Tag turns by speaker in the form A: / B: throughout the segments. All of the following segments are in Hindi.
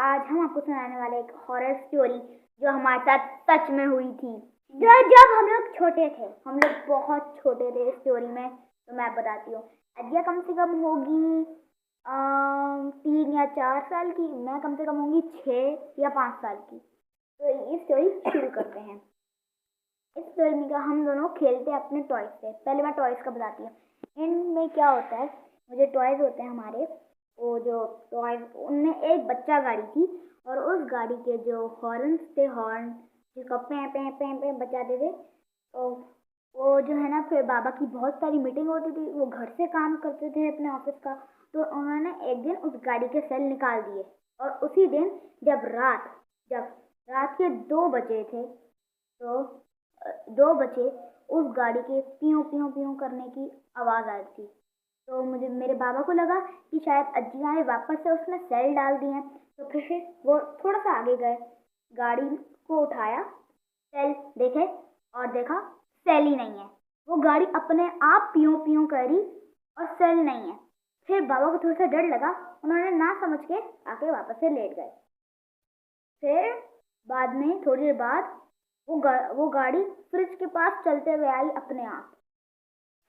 A: आज हम आपको सुनाने वाले एक हॉरर स्टोरी जो हमारे साथ सच में हुई थी। जब हम लोग छोटे थे, हम लोग बहुत छोटे थे इस स्टोरी में। तो मैं बताती हूँ, अदिया कम से कम होगी 3 या 4 साल की, मैं कम से कम होंगी 6 या 5 साल की। तो ये स्टोरी शुरू करते हैं। इस स्टोरी में क्या, हम दोनों खेलते हैं अपने टॉयज से। पहले मैं टॉयज का बताती हूँ। इनमें क्या होता है, मुझे टॉयज होते हैं हमारे, वो जो टॉयज, उनमें एक बच्चा गाड़ी थी और उस गाड़ी के जो हॉर्न्स थे, हॉर्न जिसको पे पे पे पे बजाते थे, तो वो जो है ना, फिर बाबा की बहुत सारी मीटिंग होती थी, वो घर से काम करते थे अपने ऑफिस का। तो उन्होंने एक दिन उस गाड़ी के सेल निकाल दिए और उसी दिन जब रात के 2 बजे थे, तो 2 बजे उस गाड़ी के पियों पियों पियों करने की आवाज़ आई थी। तो मेरे बाबा को लगा कि शायद अज्जिया ने वापस से उसमें सेल डाल दिए हैं। तो फिर वो थोड़ा सा आगे गए, गाड़ी को उठाया, सेल देखे और देखा सेल ही नहीं है। वो गाड़ी अपने आप पियों पियों करी और सेल नहीं है। फिर बाबा को थोड़ा सा डर लगा, उन्होंने ना समझ के आके वापस से लेट गए। फिर बाद में थोड़ी देर बाद वो गाड़ी फ्रिज के पास चलते हुए आई अपने आप।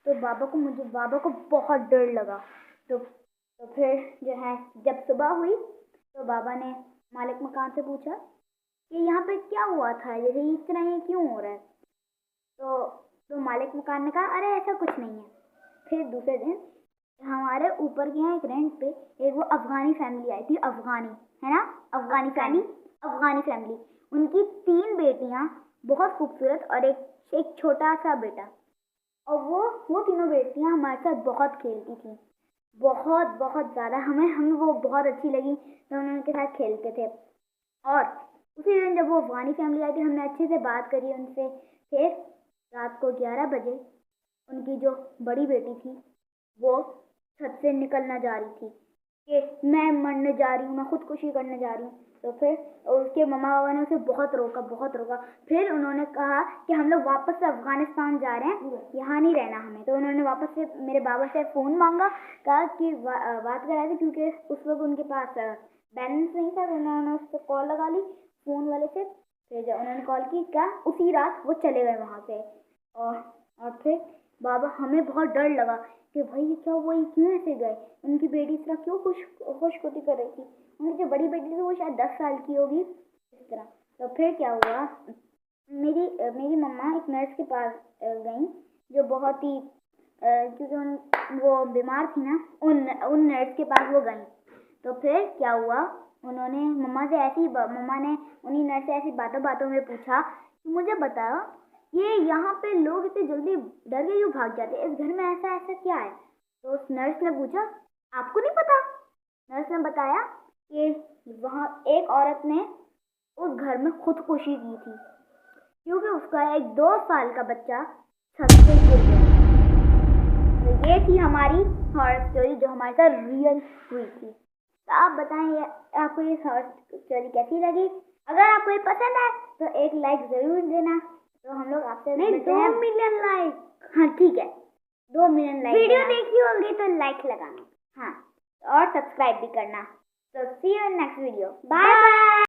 A: तो बाबा को बहुत डर लगा। तो फिर जो है, जब सुबह हुई तो बाबा ने मालिक मकान से पूछा कि यहाँ पे क्या हुआ था, जैसे इतना ये क्यों हो रहा है। तो मालिक मकान ने कहा, अरे ऐसा कुछ नहीं है। फिर दूसरे दिन हमारे ऊपर के यहाँ एक रेंट पे एक वो अफगानी फैमिली आई थी, अफगानी है ना, अफगानी फैमिली। उनकी 3 बेटियां, बहुत खूबसूरत, और एक छोटा सा बेटा। और वो तीनों बेटियां हमारे साथ बहुत खेलती थी, बहुत बहुत ज़्यादा। हमें वो बहुत अच्छी लगी, तो हम उनके साथ खेलते थे। और उसी दिन जब वो अफगानी फैमिली आई थी, हमने अच्छे से बात करी उनसे। फिर रात को 11 बजे उनकी जो बड़ी बेटी थी वो छत से निकलना जा रही थी कि मैं मरने जा रही हूँ, मैं खुदकुशी करने जा रही हूँ। तो फिर उसके मम्मा बाबा ने उसे बहुत रोका। फिर उन्होंने कहा कि हम लोग वापस से अफगानिस्तान जा रहे हैं, यहाँ नहीं रहना हमें। तो उन्होंने वापस से मेरे बाबा से फ़ोन मांगा, कहा कि बात कराए थे, क्योंकि उस वक्त उनके पास बैलेंस नहीं था। तो उन्होंने उस पर कॉल लगा ली फ़ोन वाले से। फिर जब उन्होंने कॉल की, क्या उसी रात वो चले गए वहाँ से। और फिर बाबा, हमें बहुत डर लगा कि भाई ये क्या हुआ, ये क्यों ऐसे गए, उनकी बेटी इस तरह क्यों खुशखुशी कर रही थी। उनकी जो बड़ी बेटी थी वो शायद 10 साल की होगी, इस तरह। तो फिर क्या हुआ, मेरी मम्मा एक नर्स के पास गई, जो बहुत ही क्योंकि वो बीमार थी ना, उन नर्स के पास वो गई। तो फिर क्या हुआ, उन्होंने मम्मा ने उन्हीं नर्स से ऐसी बातों में पूछा कि मुझे बताओ, ये यहाँ पे लोग इतने जल्दी डर के क्यों भाग जाते हैं, इस घर में ऐसा क्या है। तो उस नर्स ने पूछा, आपको नहीं पता। नर्स ने बताया कि वहाँ एक औरत ने उस घर में खुदकुशी की थी, क्योंकि उसका एक 2 साल का बच्चा छत से गिर गया। तो ये थी हमारी हॉरर स्टोरी जो हमारे साथ रियल हुई थी। तो आप बताएं, आपको ये हॉरर स्टोरी कैसी लगी। अगर आपको ये पसंद है तो एक लाइक ज़रूर देना। तो हम लोग आपसे 2 मिलियन लाइक, हाँ ठीक है, 2 मिलियन लाइक। वीडियो देखी होगी तो लाइक लगाना, हाँ, और सब्सक्राइब भी करना। तो see you in next video, bye bye.